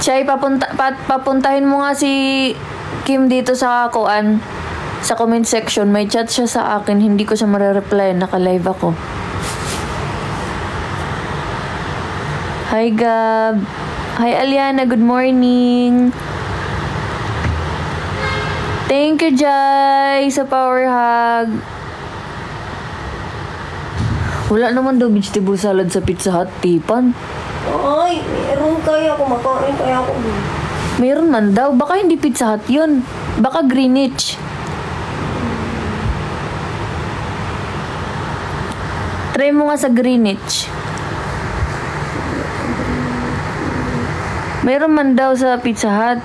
Chay, papuntahin mo nga si Kim dito sa kuan. Sa comment section. May chat siya sa akin. Hindi ko siya marereply. Naka-live ako. Hi, Gab. Hi, Aliana. Good morning. Thank you, Jai, sa power hug. Wala naman daw vegetable salad sa Pizza Hut, Tipan. Ay, meron kaya ako. Makain kaya ako. Meron man daw. Baka hindi Pizza Hut yun. Baka Greenwich. Try mo nga sa Greenwich. Meron man daw sa Pizza Hut.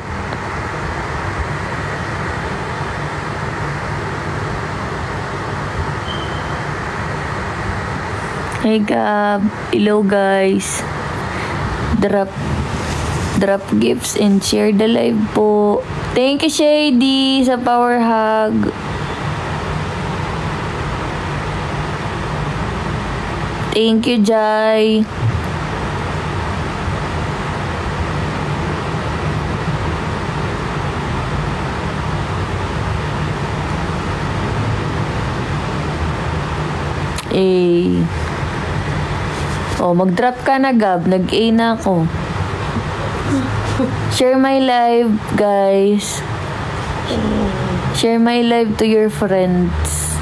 Hey Gab, hello guys. Drop gifts and share the live po. Thank you Shady sa power hug. Thank you Jai. Oh, mag-drop ka na, Gab. Nag-A na ako. Share my live, guys. Share my live to your friends.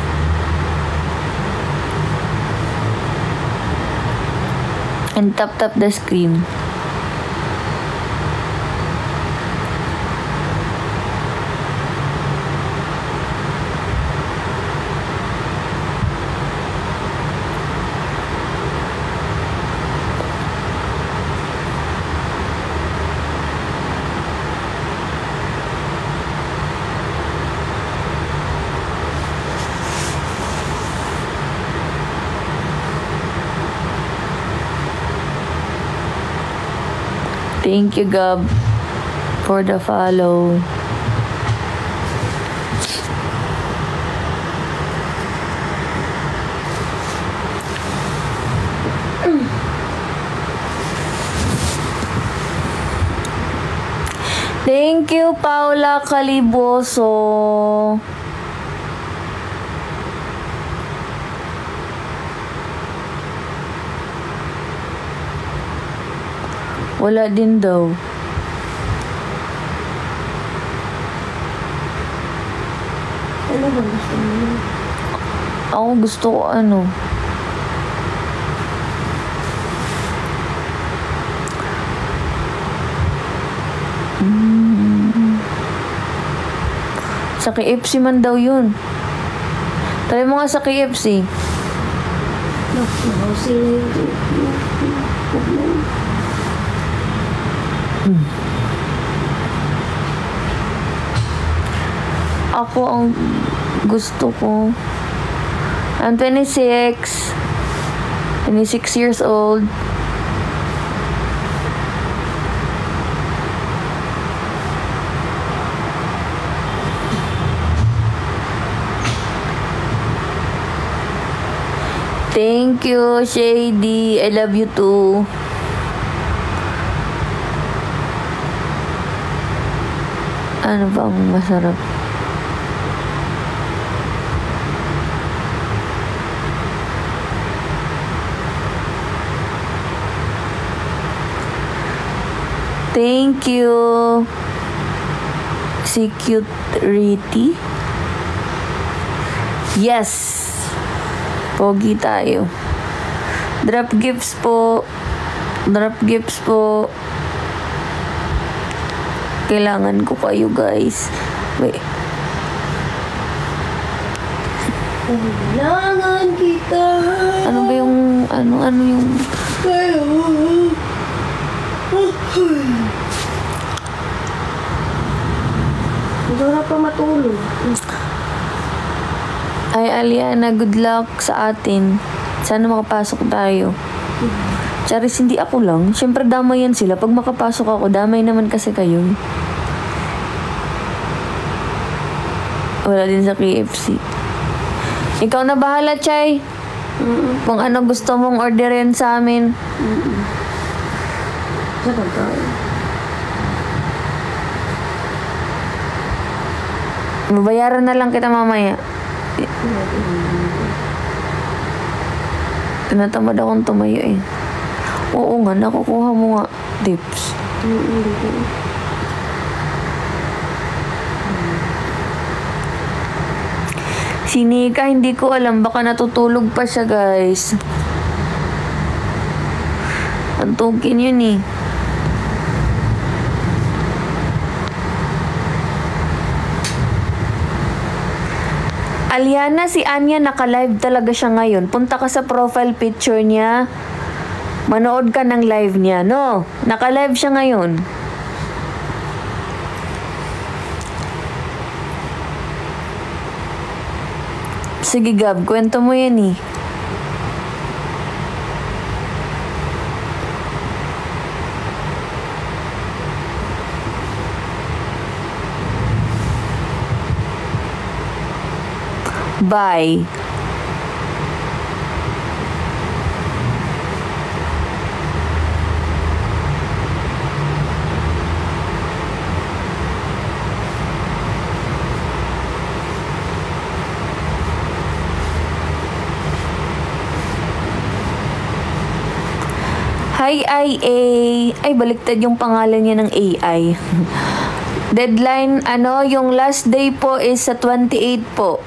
And tap the screen. Thank you, Gab, for the follow. Thank you, Paula Caliboso. Wala din daw. Ano ba gusto mo? Ako gusto ko ano. Sa KFC man daw yun. Try mo nga sa KFC. Ako ang gusto ko. I'm 26 years old. Thank you, Shady. I love you too. Ano ba ang masarap? Thank you. Security. Yes. Pogi tayo. Drop gifts po. Drop gifts po. Kailangan ko kayo, guys. Wait. Kailangan kita. Ano ba yung ano yung Kayo. Wala pa matulog. Ay, Aliana, good luck sa atin. Sana makapasok tayo. Charis, hindi ako lang. Siyempre, damay yan sila. Pag makapasok ako, damay naman kasi kayo. Wala din sa KFC. Ikaw na bahala, Chay. Kung ano gusto mong orderin sa amin. Sa pagkain. Babayaran na lang kita mamaya. Tinatamad akong tumayo eh. Oo nga, nakukuha mo nga tips. Si Nika, hindi ko alam. Baka natutulog pa siya, guys. Antukin yun eh. Aliana, si Anya naka-live talaga siya ngayon. Punta ka sa profile picture niya. Manood ka ng live niya, no? Naka-live siya ngayon. Sige, Gab, kwento mo yan eh. Bye. Hi, IA. Ay, baliktad yung pangalan niya ng AI. Deadline, yung last day po is sa 28 po.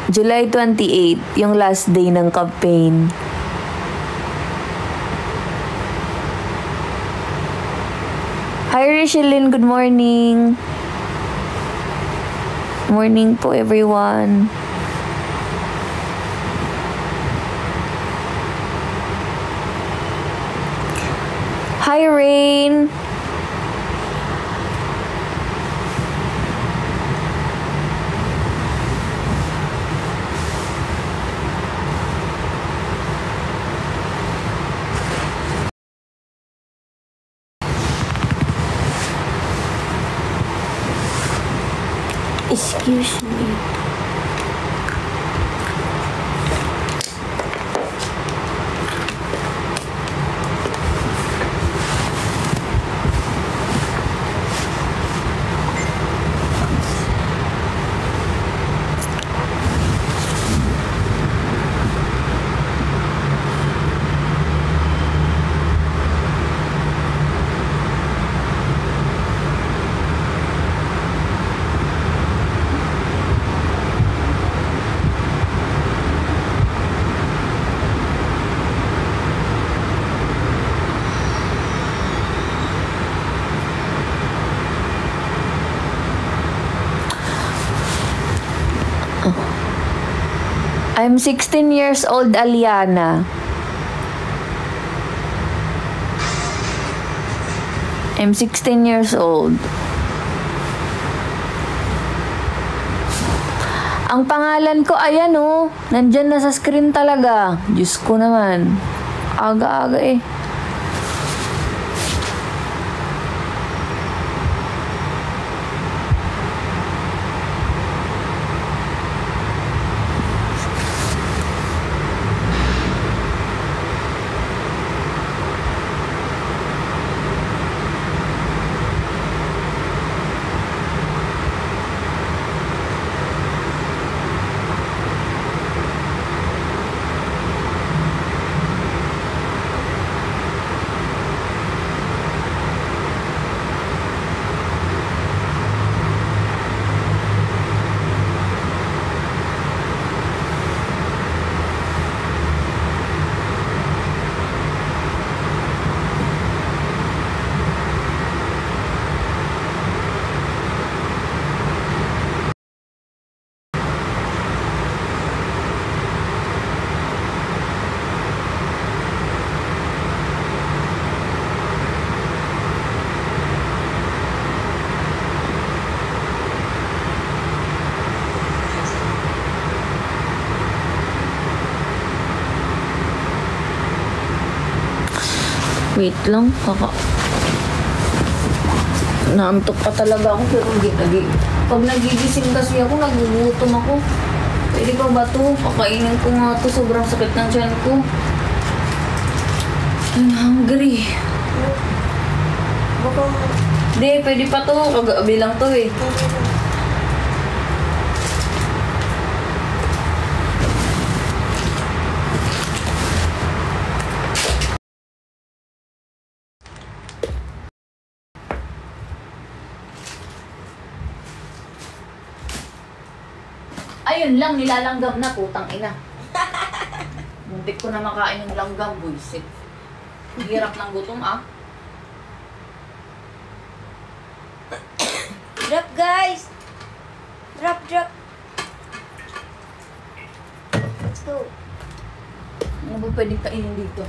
July 28, yung last day ng campaign. Hi, Richelyn. Good morning. Morning po, everyone. Hi, Rain. Excuse me. I'm 16 years old, Aliana. I'm 16 years old. Ang pangalan ko, ayan oh. Nandyan na sa screen talaga. Diyos ko naman. Aga-aga eh. Wait lang, naantok pa talaga ako pero pag nagigising kasi ako, nagugutom ako. Pwede pa ba to? Pakainin ko nga to, sobrang sakit ng tiyan ko. I'm hungry. Baka... Hindi, pwede pa to. Kagabi lang to eh. Ayun lang, nilalanggam na, putang ina. Muntik ko na makain yung langgam, buisit. Hirap ng gutom, ah. Drop, guys! Drop, drop! Let's go. Ano ba pwedeng kainin dito?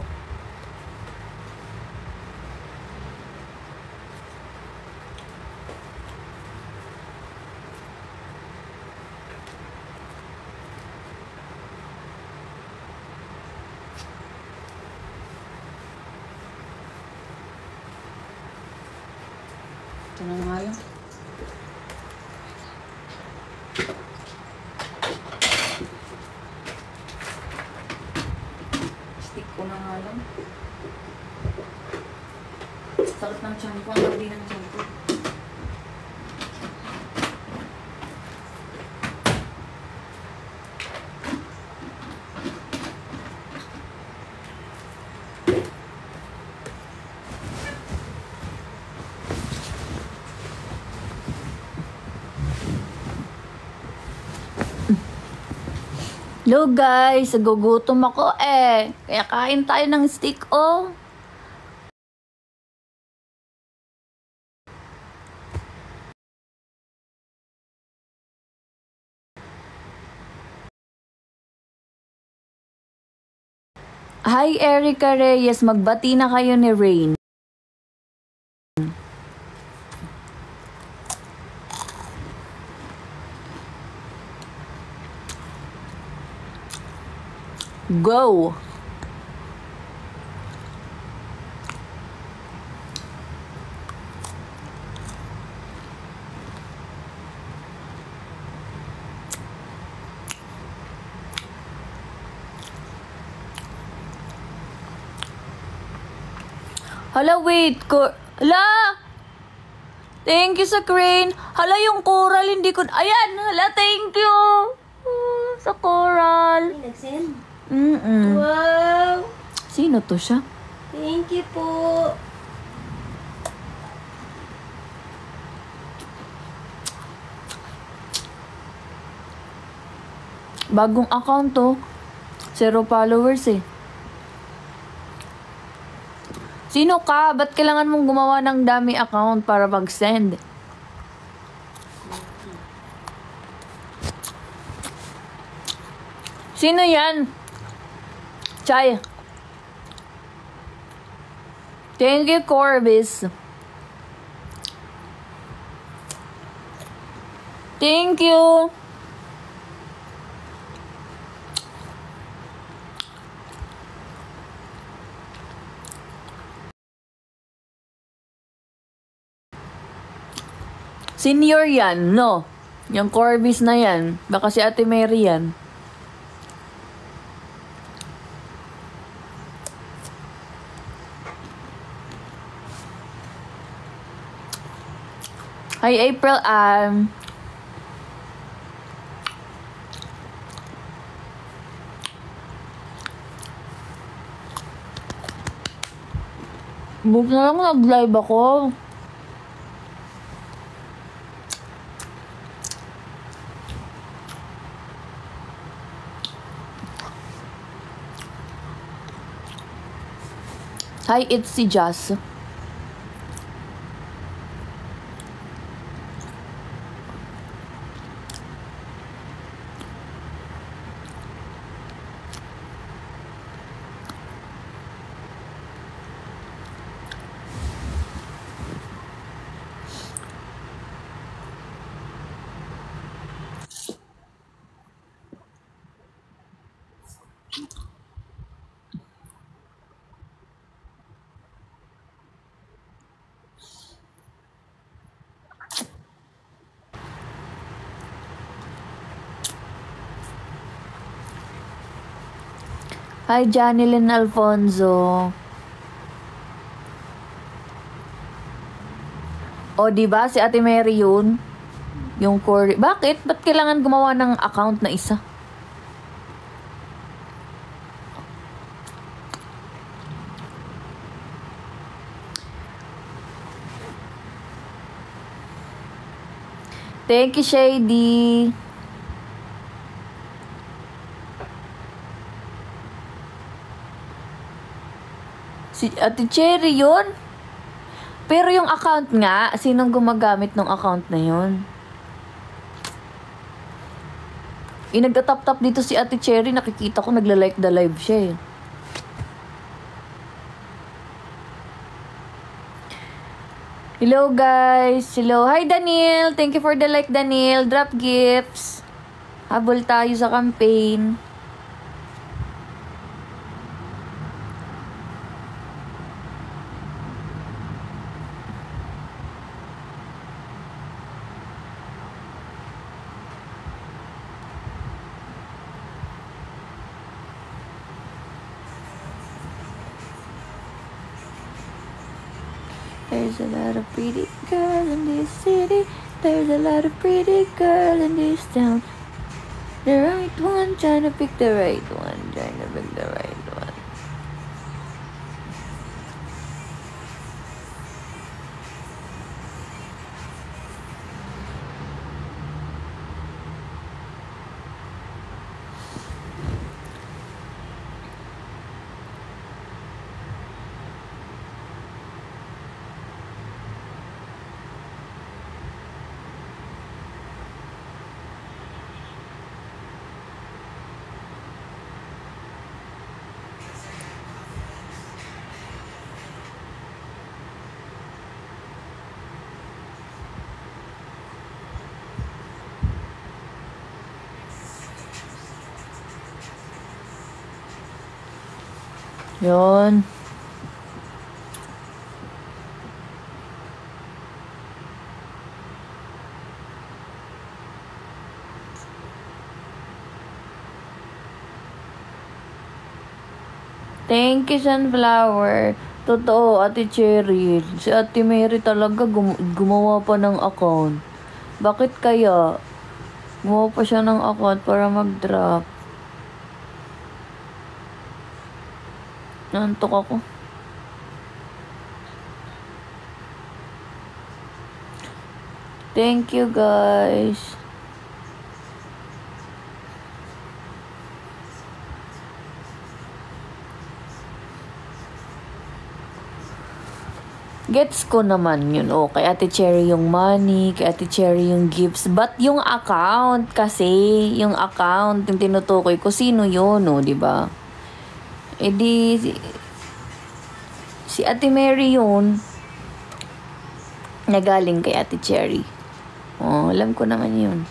Ito na nga yun. Stick ko na nga lang. Sakit ng tiyan ko. Ang gabi ng tiyan ko. Hello guys, nagugutom ako eh. Kaya kain tayo ng steak oh. Hi Erica Reyes, magbati na kayo ni Rain. Go! Hala, wait. Hala! Thank you sa crane. Hala, yung coral, hindi ko... Ayan! Hala, thank you! Sa coral. Ay, nag-send. Wow! Sino to siya? Thank you po. Bagong account to. 0 followers eh. Sino ka? Ba't kailangan mong gumawa ng dami account para mag-send? Sino yan? Chay. Thank you, Corbis. Thank you. Senior yan, no? Yung Corbis na yan. Baka si Ate Mary yan. Hi, April. Buti na lang nag-live ako. Hi, it's si Jazz. Hi, Janilyn Alfonso. O, diba? Si Ate Mary yun. Yung core. Bakit? Ba't kailangan gumawa ng account na isa? Thank you, Shady. Si Ate Cherry yun. Pero yung account nga, sinong gumagamit ng account na yun? Nagtatap-tap dito si Ate Cherry, nakikita ko nagla-like the live siya eh. Hello guys! Hello! Hi Daniel! Thank you for the like, Daniel. Drop gifts. Habol tayo sa campaign. There's a lot of pretty girls in this city. There's a lot of pretty girls in this town. The right one, trying to pick the right one. Trying to pick the right one. Yun. Thank you, Sunflower. Totoo, Ate Cherry. Si Ate Mary talaga gumawa pa ng account. Bakit kaya? Gumawa pa siya ng account para mag-drop. Nantok ako. Thank you, guys. Gets ko naman yun. Oh, kay Ate Cherry yung money, kay Ate Cherry yung gifts. But yung account kasi, yung account, yung tinutukoy ko, sino yun, oh, di ba? Eh di, si Ate Mary yun, nagaling kay Ate Cherry. Oh, alam ko naman yun.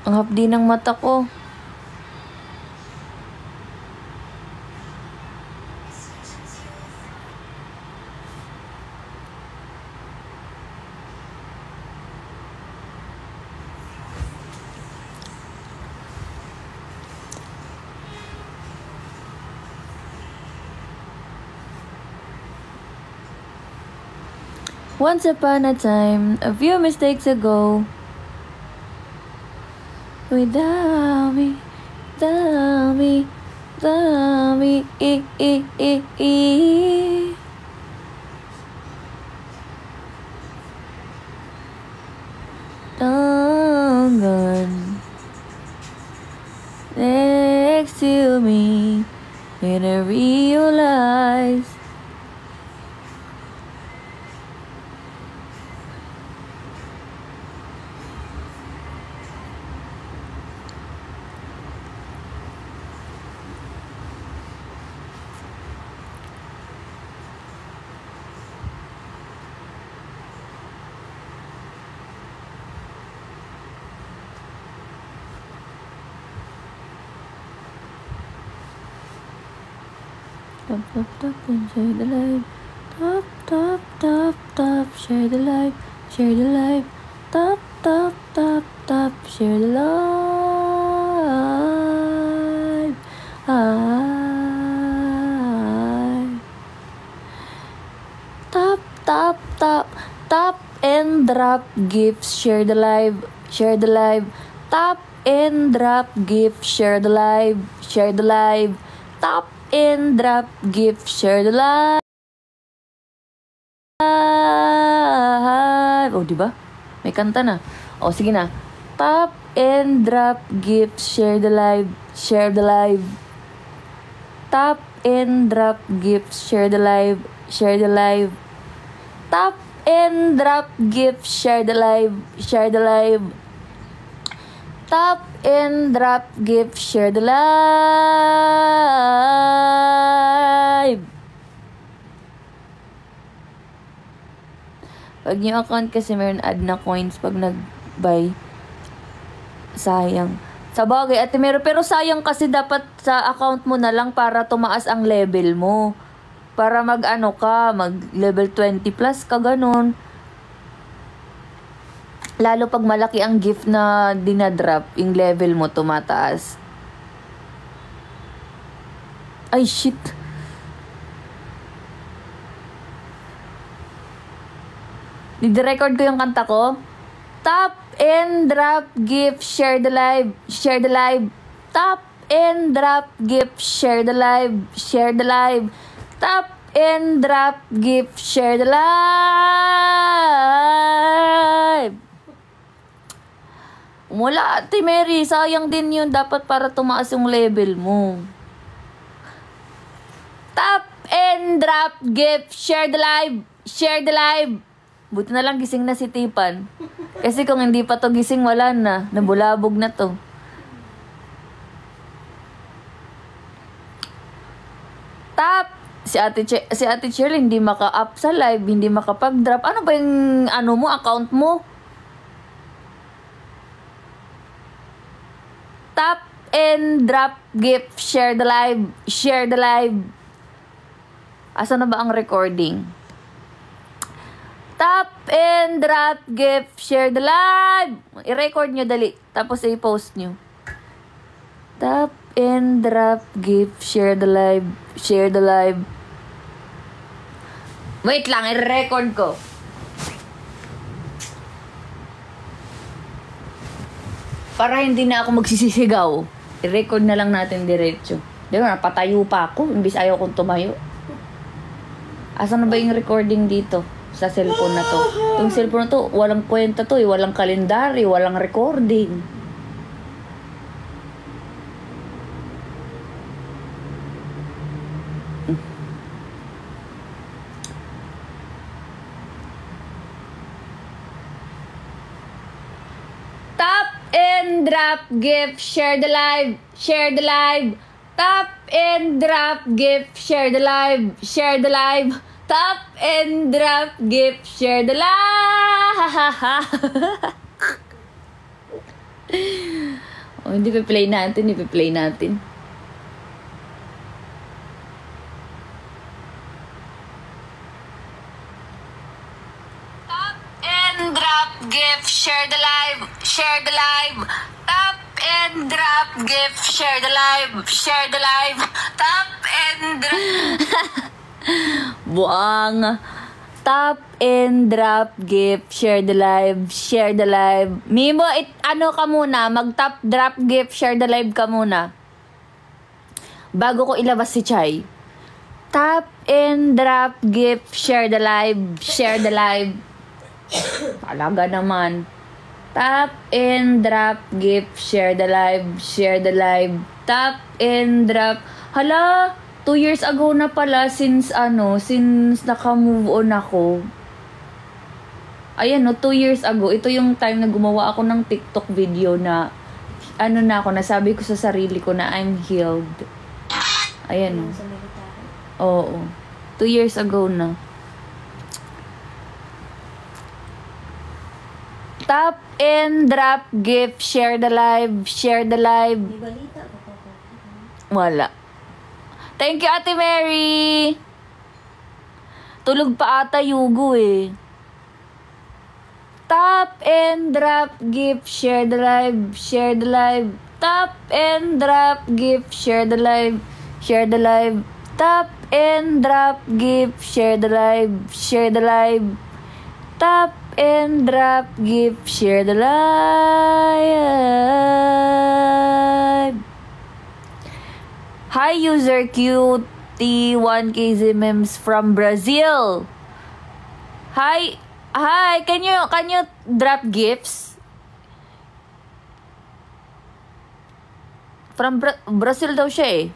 Ang hapdi ng mata ko. Once upon a time, a few mistakes ago, without me, without me, without me, gone next to me, when I realize top, top, top, and share the life. Top, top, top, top, share the life. Share the life. Top, top, top, top, share the life. Top, top, top, top, and drop gifts. Share the live. Share the live. Top and drop gifts. Share the live. Share the live. Top and drop gift, share the live. Oh, diba? May kanta na. Oh, sige na. Tap and drop gift, share the live. Share the live. Tap and drop gifts. Share the live. Share the live. Tap and drop gifts. Share the live. Share the live. Tap and drop gifts. Share the live. Pag yung account kasi meron add na coins pag nag-buy. Sayang. Sa bagay, Ate Mero, pero sayang kasi dapat sa account mo na lang para tumaas ang level mo. Para mag-ano ka, mag-level 20 plus ka, ganun. Lalo pag malaki ang gift na dinadrop, yung level mo tumataas. Ay, shit. Nid-record ko yung kanta ko. Tap and drop gift, share the live, share the live. Tap and drop gift, share the live, share the live. Tap and drop gift, share the live. Wala, Ate Mary, sayang din yun. Dapat para tumaas yung level mo. Tap and drop gift, share the live, share the live. Buti na lang gising na si Tipan. Kasi kung hindi pa to gising, wala na. Nabulabog na to. Tap! Si Ate Cheryl hindi maka-up sa live, hindi makapag-drop. Ano ba yung account mo? Tap and drop gift, share the live, share the live. Asa na ba ang recording? Tap and drop gift, share the live. I-record nyo dali. Tapos i-post nyo. Tap and drop gift, share the live, share the live. Wait lang, i-record ko. Para hindi na ako magsisisigaw. I-record na lang natin diretso. Di ba, napatayo pa ako. Imbis ayaw kong tumayo. Asan na ba yung recording dito? Sa cellphone na to. Itong cellphone na to, walang kwenta to, walang kalendaryo, walang recording. Tap and drop gift, share the live, share the live. Tap and drop gift, share the live, share the live. Tap and drop gift, share the live. Oh, hindi pa-play natin, ipi-play natin. Tap and drop gift, share the live, share the live. Tap and drop gift, share the live, share the live. Tap and drop. Buang. Tap and drop gift, share the live, share the live. Mimo, ka muna, mag-tap, drop gift, share the live ka muna. Bago ko ilabas si Chay. Tap and drop gift, share the live, share the live. Talaga naman. Tap and drop gift, share the live, share the live. Tap and drop. Hala, 2 years ago na pala since naka-move on ako. Ayan 2 years ago. Ito yung time na gumawa ako ng TikTok video na nasabi ko sa sarili ko na I'm healed. Ayan Oo. 2 years ago na. Tap and drop gift, share the live, share the live. Wala. Thank you, Ate Mary. Tulog pa ata Yugo eh. Tap and drop gift, share the live, share the live. Tap and drop gift, share the live, share the live. Tap and drop gift, share the live, share the live. Tap and drop gift, share the live. Hi, user QT1KZ memes from Brazil. Hi, can you drop gifts? From Brazil daw siya eh.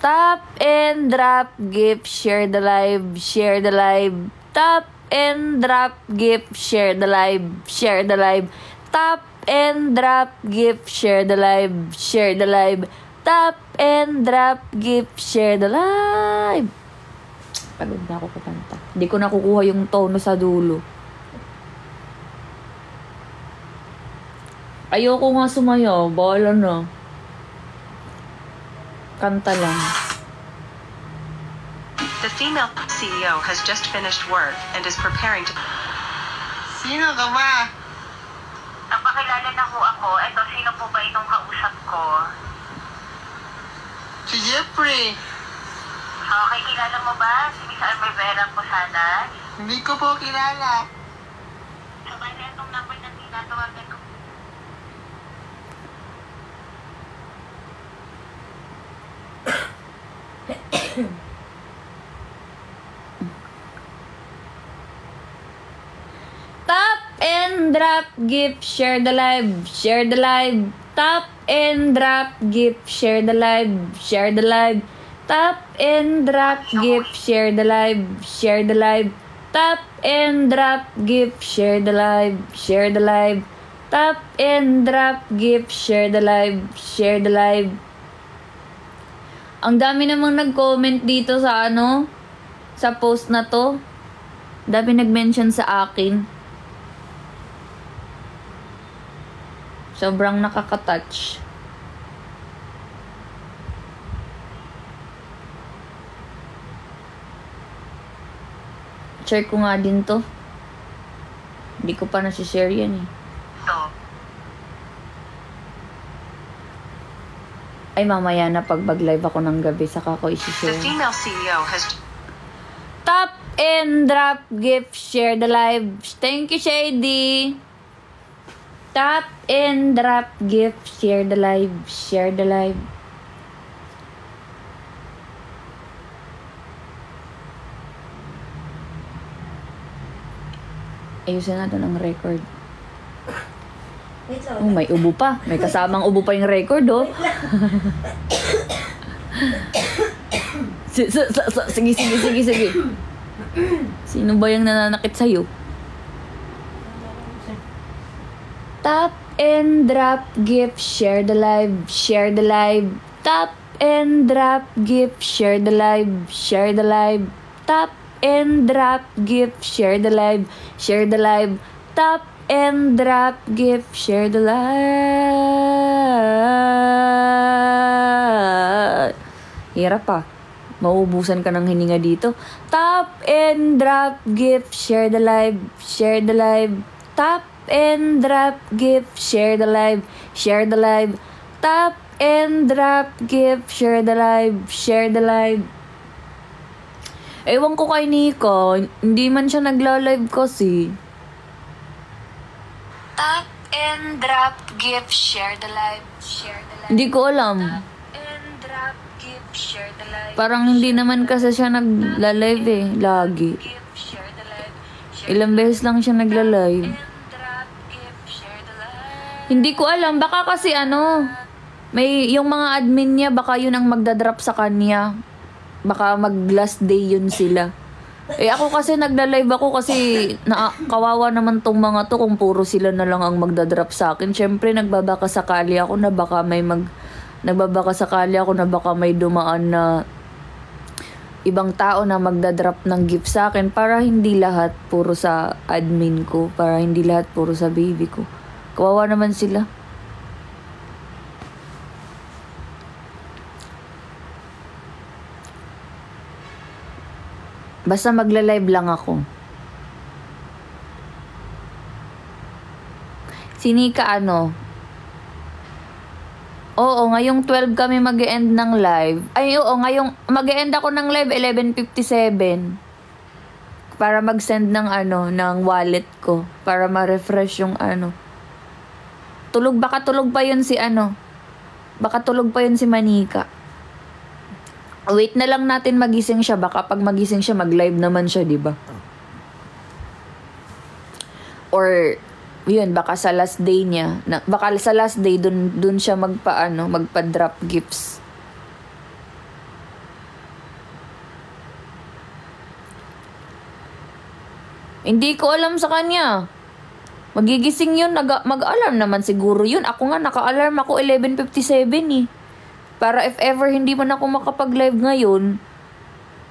Tap and drop gift, share the live, share the live. Tap and drop gift, share the live, share the live. Tap and drop gift, share the live, share the live. Tap and drop gift, share the live. Pagod na ako kakanta. Hindi ko nakukuha yung tono sa dulo. Ayoko nga sumayaw. Bahala na. Kanta lang. The female CEO has just finished work and is preparing to... Sino ka ba? Napakilala na ho ako. Eto, sino po ba itong kausap ko? Si Jeffrey. Okay, kilala mo ba si Miss Almevera Posadas? Hindi ko po kilala. Sabay na itong number na tinatawagan ko. Tap and drop gift, share the live, share the live. Tap and drop gift, share the live, share the live. Tap and drop gift, share the live, share the live. Tap and drop gift, share the live, share the live. Tap and drop gift, share the live, share the live. Ang dami namang nag-comment dito sa sa post na to. Dami nag-mention sa akin. Sobrang nakaka-touch. Share ko nga din to. Hindi ko pa nasi-share yan eh. Ay, mamaya na pag mag-live ako ng gabi, saka ko The isi-share. female CEO has... Tap and drop gift, share the live. Thank you, Shady. Tap and drop gift, share the live, share the live. Ayusin natin ang record. Wait Oh, lang. may ubo pa. May kasamang ubo pa yung record, oh. Sige. Sino ba yung nananakit sa'yo? Tap and drop gift, share the live, share the live. Tap and drop gift, share the live, share the live. Tap and drop gift, share the live, share the live. Tap and drop gift, share the live. Hirap pa. Mauubusan ka ng hininga dito. Tap and drop gift, share the live, share the live. Tap and drop gift, share the live, share the live. Tap and drop gift, share the live, share the live. Ewan ko kay Nico, hindi man siya nagla-live kasi. Tap and drop gift, share the live, share the live. Hindi ko alam. Tap and drop gift, share the live. Parang hindi naman kasi siya nagla-live eh, lagi. Gift, share the live, share Ilang beses lang siya nagla-live. And drop gift, share the live. Hindi ko alam, baka kasi may yung mga admin niya, baka yun ang magdadrop sa kanya. Baka mag-last day yun sila. Eh ako kasi nagla-live ako kasi kawawa naman tong mga to kung puro sila na lang ang magdadrop sa akin. Syempre nagbabaka sakali ako na baka may dumaan na ibang tao na magdadrop ng gift sa akin para hindi lahat puro sa admin ko, para hindi lahat puro sa baby ko. Kawawa naman sila. Basta magla-live lang ako. Sinika Oo, ngayong 12 kami mag-e-end ng live. Ay, oo, ngayong mag-e-end ako ng live 11:57. Para mag-send ng ng wallet ko. Para ma-refresh yung baka tulog pa yun si Baka tulog pa yun si Manika. Wait na lang natin magising siya. Baka pag magising siya, mag-live naman siya, di ba? Or, yun, baka sa last day niya. Baka sa last day, dun siya magpa-drop gifts. Hindi ko alam sa kanya. Magigising yun, mag-alarm naman siguro yun. Ako nga, naka-alarm ako 11:57 eh. Para if ever hindi man ako makapag-live ngayon,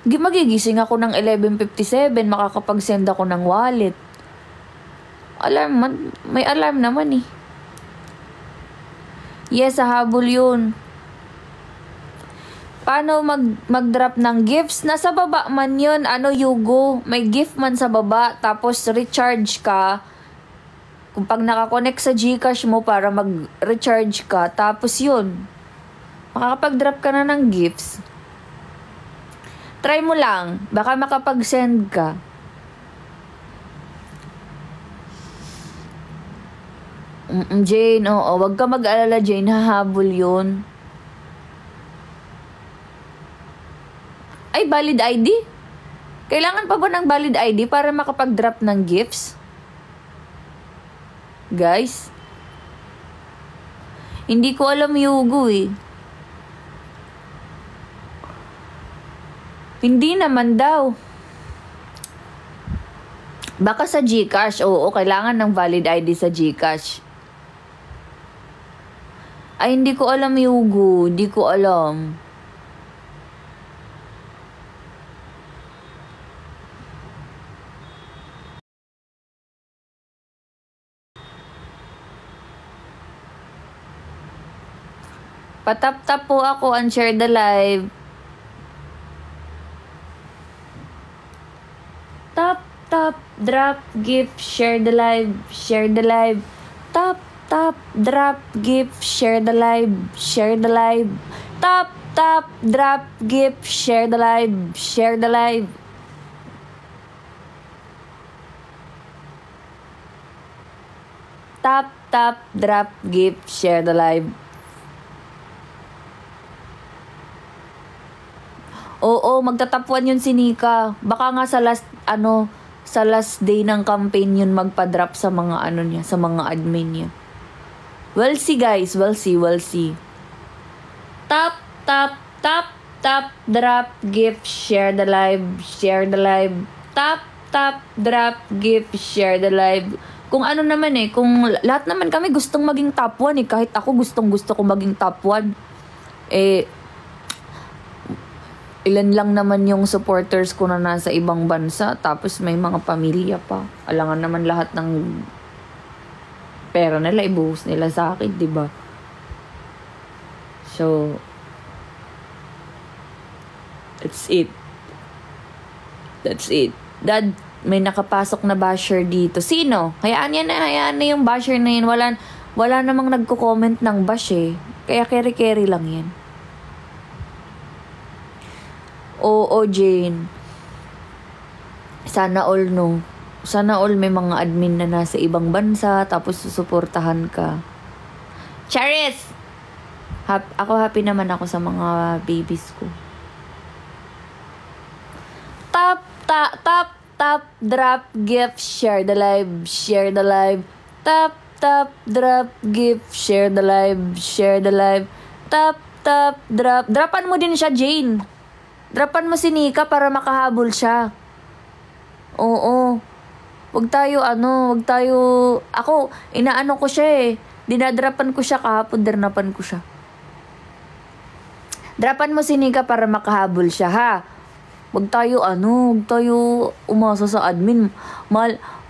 magigising ako ng 11:57, makakapag-send ako ng wallet. Alarm man, may alarm naman eh. Yes, habol yun. Paano mag-drop ng gifts? Nasa baba man yun, Yugo. May gift man sa baba, tapos recharge ka. Kung pag nakakonect sa GCash mo para mag-recharge ka, tapos yun, makakapag-drop ka na ng gifts. Try mo lang, baka makapag-send ka. Jane, oo, wag ka mag-alala, Jane, hahabol yun. Ay, valid ID? Kailangan pa ba ng valid ID para makapag-drop ng gifts? Guys, hindi ko alam, Yugo eh. Hindi naman daw. Baka sa GCash, oo, kailangan ng valid ID sa GCash. Ay, hindi ko alam, Yugo. Hindi ko alam. Patap-tap po ako and share the live. Tap, tap, drop, gift, share the live, share the live. Tap, tap, drop, gift, share the live, share the live. Tap, tap, drop, gift, share the live, share the live. Tap, tap, drop, gift, share the live. Oo, magtatapwan yun si Nika. Baka nga sa last day ng campaign yun magpa-drop sa mga niya, sa mga admin niya. We'll see, guys. We'll see. Tap, tap, tap, tap, drop, gift, share the live, share the live. Tap, tap, drop, gift, share the live. Kung ano naman eh, kung lahat naman kami gustong maging top 1 eh. Kahit ako gusto ko maging top 1. Ilan lang naman yung supporters ko na nasa ibang bansa, tapos may mga pamilya pa. Alangan naman lahat ng pera nila ibuhos nila sa akin, 'di ba? So that's it. Dad, may nakapasok na basher dito. Sino? Hayaan na yung basher na yun. Wala namang nagko-comment ng bash eh. Kaya keri-keri lang yan. Oo, Jane. Sana all may mga admin na nasa ibang bansa, tapos susuportahan ka. Charis! Ako happy naman ako sa mga babies ko. Tap, drop, gift, share the live, share the live. Tap, drop, gift, share the live, share the live. Tap, drop. Dropan mo din siya, Jane. Dropan mo si Nika para makahabol siya. Oo. Wag tayo, ako, inaano ko siya eh. Dinadrapan ko siya kahapon, dernapan ko siya. Drapan mo si Nika para makahabol siya, ha? Wag tayo umasa sa admin.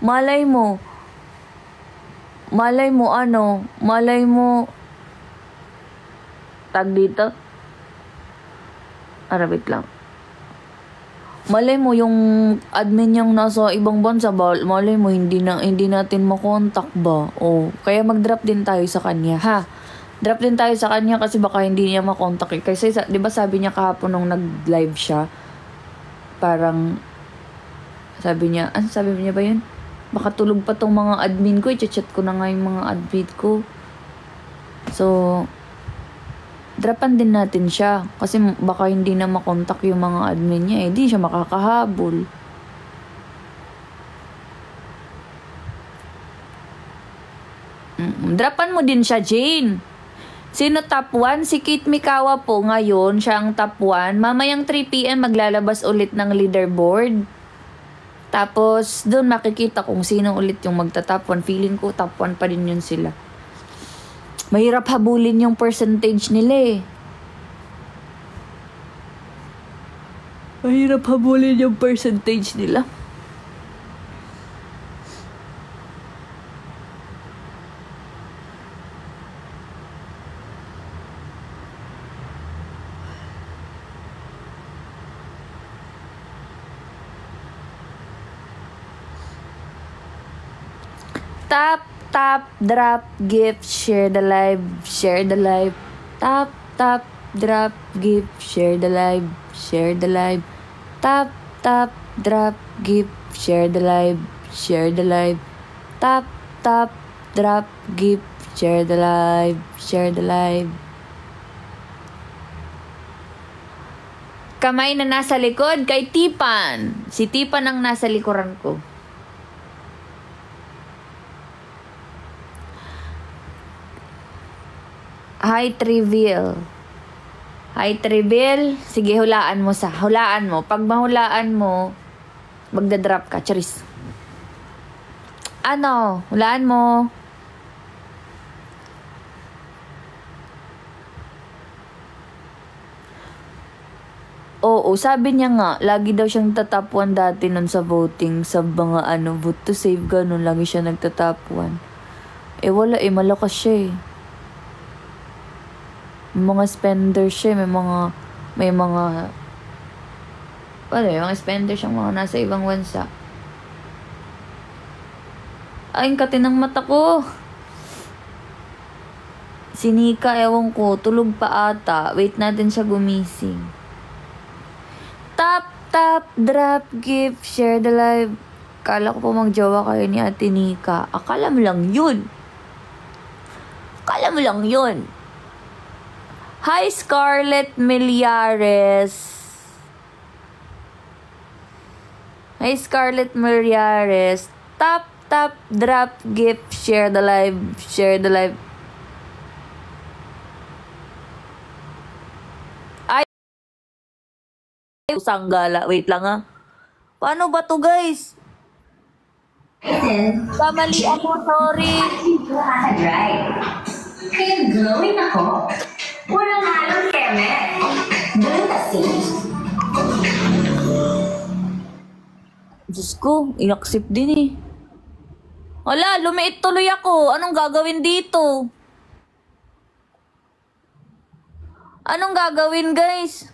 Malay mo, tag dito. Arabit lang. Malay mo yung admin yung nasa ibang bansa, malay mo hindi natin makontak ba? O kaya mag-drop din tayo sa kanya, ha? Drop din tayo sa kanya kasi baka hindi niya makontak eh. Kasi 'di ba sabi niya kahapon nung nag-live siya, parang sabi niya ba yun? Baka tulog pa tong mga admin ko, i-chat ko na nga yung mga admin ko. So dropan din natin siya kasi baka hindi na makontak yung mga admin niya eh, di siya makakahabol. Dropan mo din siya, Jane. Sino top 1? Si Kate Mikawa po ngayon, siya ang top 1. Mamayang 3 PM maglalabas ulit ng leaderboard. Tapos, doon makikita kung sino ulit yung magta-top 1. Feeling ko, top 1 pa din yun sila. Mahirap habulin yung percentage nila eh. Mahirap habulin yung percentage nila. Tap, tap, drop, gift, share the live, share the live. Tap, tap, drop, gift, share the live, share the live. Tap, tap, drop, gift, share the live, share the live. Tap, tap, drop, gift, share the live, share the live. Kamay na nasa likod kay Tipan. Si Tipan ang nasa likuran ko. Hi, Trivial. Hi, Trivial. Sige, hulaan mo. Hulaan mo. Pag mahulaan mo, magdadrop ka. Charis. Ano? Hulaan mo. Oo, sabi niya nga, lagi daw siyang tatap 1 dati nun sa voting, sa mga vote to save ganun, lagi siya nagtatap 1. Wala malakas siya eh. Mga spender siya, may mga spender siyang mga nasa ibang bansa. Ay, ang katinang mata ko. Si Nika, ewan ko, tulog pa ata. Wait natin siya gumising. Tap, tap, drop, gift, share the live. Akala ko pa magjowa kayo ni Ate Nika. Akala mo lang yun. Hi, Scarlett Miliares. Hi, Scarlett Miliares. Tap, tap, drop, gift, share the live, share the live. Ay, sanggala. Wait lang ha. Paano ba to, guys? Kamali ako, sorry. Kaya glowing ako. Walang halong keme. Ganun kasi. Diyos ko, inaccept din eh. Wala, lumiit tuloy ako. Anong gagawin dito? Anong gagawin, guys?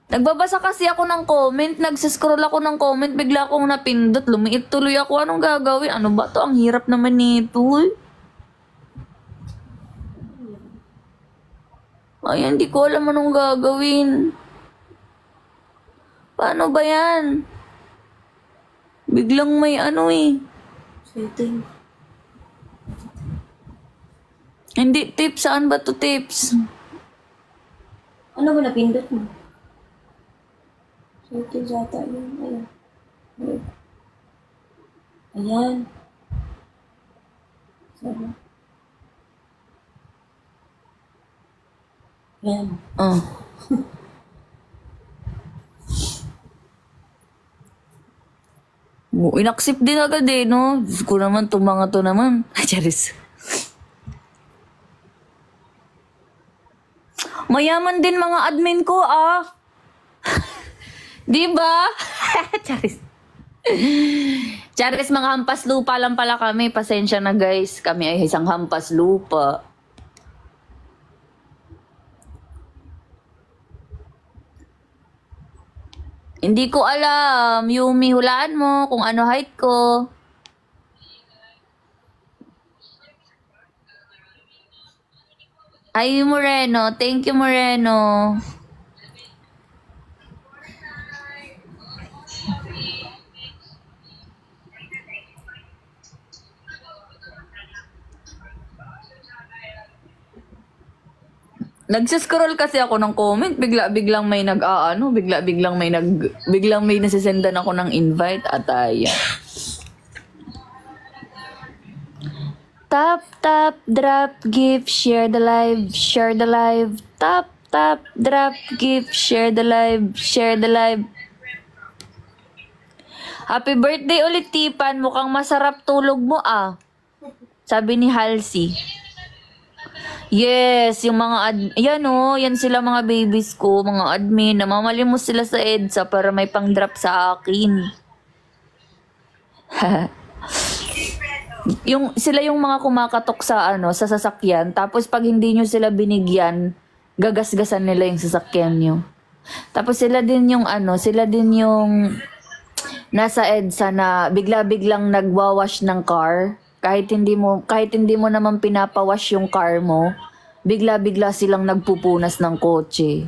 Nagbabasa kasi ako ng comment. Nagsiscroll ako ng comment. Bigla akong napindot. Lumiit tuloy ako. Anong gagawin? Ano ba to? Ang hirap naman nito eh. Ay, hindi ko alam anong gagawin. Paano ba yan? Biglang may eh. Setting. Hindi, tips. Saan ba to tips? Ano ba napindot mo? Setting yata yun. Ayan. Sabi. Ayan. Oh. Inaccept din agad eh, no? Diyos ko naman, itong mga to naman. Charis. Mayaman din mga admin ko, ah. Diba? Charis. Charis, mga hampas lupa lang pala kami. Pasensya na, guys. Kami ay isang hampas lupa. Hindi ko alam. Yumi, hulaan mo kung ano height ko. Ay, Moreno. Thank you, Moreno. Nagsiscroll kasi ako ng comment, biglang may biglang may nasisendan ako ng invite at ayan. Tap, tap, drop, give, share the live, share the live. Tap, tap, drop, give, share the live, share the live. Happy birthday ulit, Tipan. Mukhang masarap tulog mo, ah. Sabi ni Halsey. Yes, yung mga yan sila mga babies ko, mga admin. Namamalimos sila sa EDSA para may pang-drop sa akin. Sila yung mga kumakatok sa sa sasakyan. Tapos pag hindi nyo sila binigyan, gagasgasan nila yung sasakyan nyo. Tapos sila din yung nasa EDSA na bigla-biglang nagwawash ng car. Kahit hindi mo naman pinapawash yung car mo, bigla-bigla silang nagpupunas ng kotse.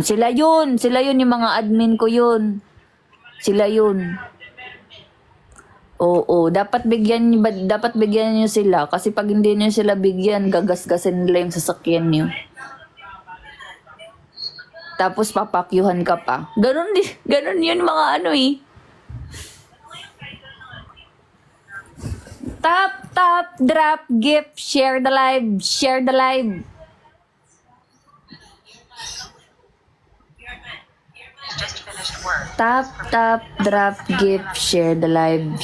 Sila yun yung mga admin ko yun. Sila yun. Oo, dapat bigyan niyo sila kasi pag hindi niyo sila bigyan, gagasgasin nila yung sasakyan niyo. Tapos papakyuhan ka pa. Ganun yun mga Tap, drop, gift, share the live. Just finished work. Tap, drop, gift, share the live.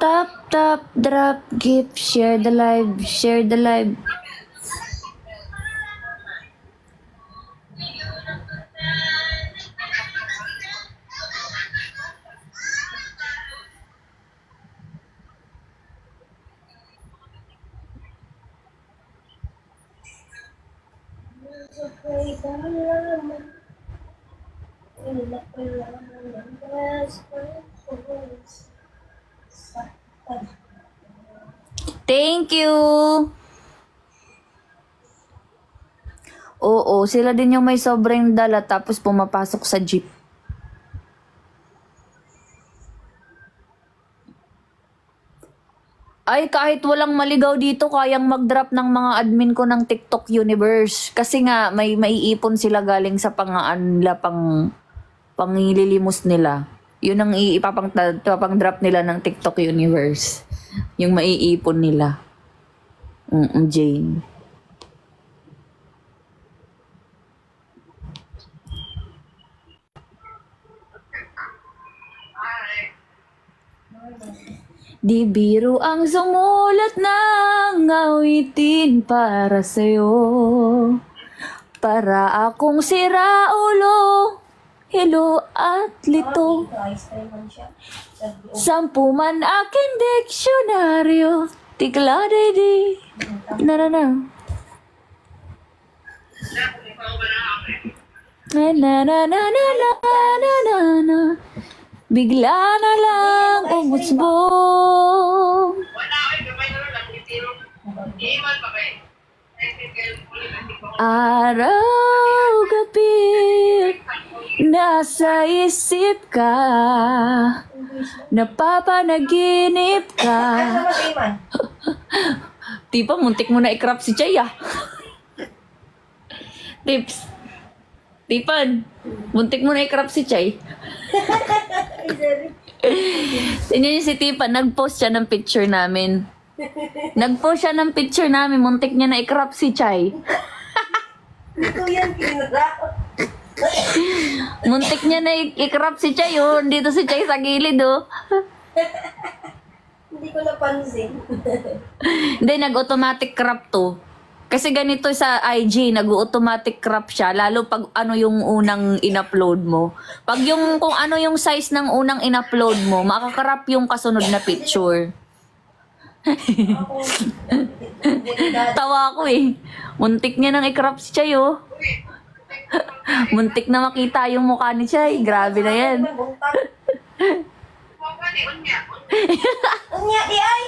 Tap, drop, gift, share the live. Thank you. Oo, sila din yung may sobrang dala tapos pumapasok sa jeep. Ay, kahit walang maligaw dito, kayang mag-drop ng mga admin ko ng TikTok Universe. Kasi nga, may maiipon sila galing sa pangililimos nila. Yun ang ipapang-drop nila ng TikTok Universe. Yung maiipon nila. Jane. Di biro ang sumulat ng awitin para sa'yo. Para akong siraulo, hilo at lito. Sampu man aking diksyonaryo, tikla di na. Na. Bigla na lang umutsbong. Araw, gabi, nasa isip ka, napapanaginip ka. Tipa, muntik mo na i-crop si Chay, ah. Tips. Tipan, muntik mo na i-crop si Chay. Tingnan niyo si Tipan, nag-post siya ng picture namin. Muntik niya na i-crop si Chay. Ito yan, kinrap. Muntik niya na i-crop si Chay, oh. Dito si Chay sa gilid, oh. Hindi ko napansin. Hindi, nag-automatic crop to. Kasi ganito sa IG, nag-automatic crop siya, lalo pag ano yung unang in-upload mo. Pag kung ano yung size ng unang in-upload mo, makakrop yung kasunod na picture. Tawa ako eh. Muntik niya nang i-crop si Chay, oh. Muntik na makita yung mukha ni Chay. Grabe na yan. Unya, di ay.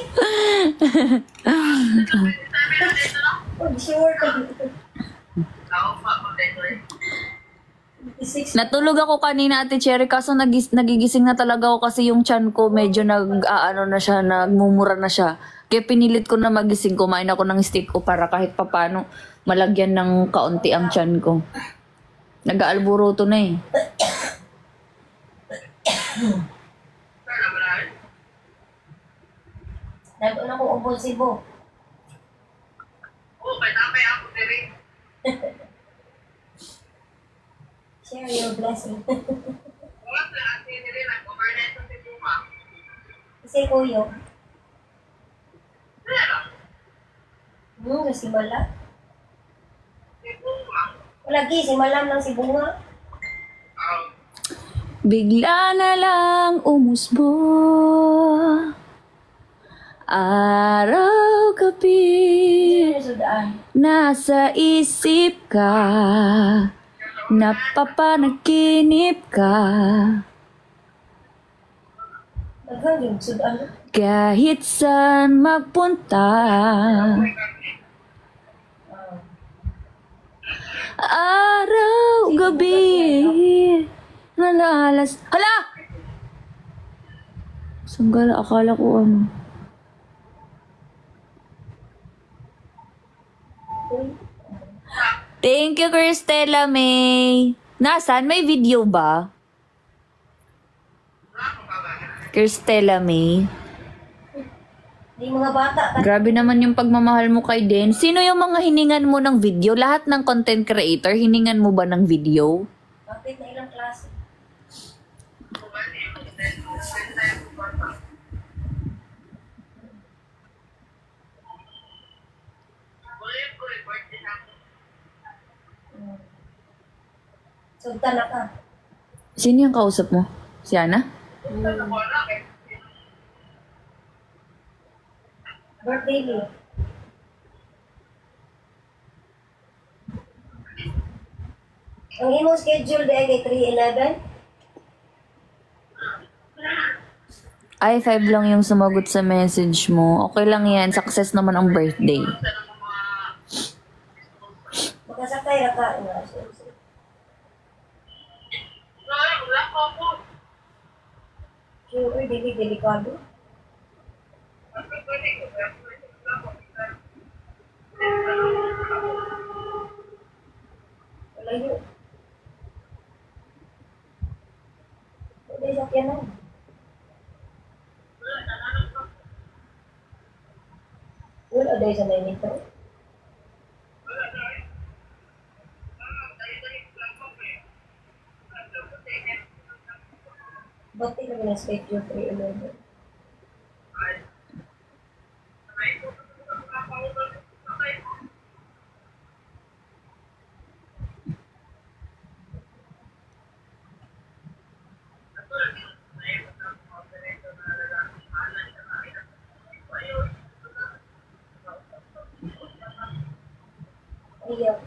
Natulog ako kanina, Ate Cherry, kaso nagigising na talaga ako kasi yung tiyan ko medyo nagmumura na siya. Kaya pinilit ko na magising, kumain ako ng steak ko para kahit papano malagyan ng kaunti ang tiyan ko. Nag-aalburuto na eh. Nagano ko impulsibo. Share your blessing. Kasi kuyo. Si Mala. Lagi, si Malam lang si Bunga. Bigla na lang umusbo. Araw, gabi, Sudaan. nasa isip ka, napapanaginip ka. Daghang yung sudaan. Kahit saan magpunta, araw, gabi, nalalas. Hala! Sanggala, akala ko ano. Thank you, Cristela May. Nasaan? May video ba? Cristela May. Di mga bata. Grabe naman yung pagmamahal mo kay Den. Sino yung mga hiningan mo ng video? Lahat ng content creator, hiningan mo ba ng video? Bakit na ilang klase? Sugta na ka. Sino yung kausap mo? Si Ana? Birthday ni. Ang imong schedule day kay 3:11? Ay, 5 lang yung sumagot sa message mo. Okay lang yan. Success naman ang birthday. Makasakay ra ka. Sure, delikado. Wala yun. Wala yung sakyanan. Wala dahil sa may nito. Ba't di naman ang schedule 3:11? Iya.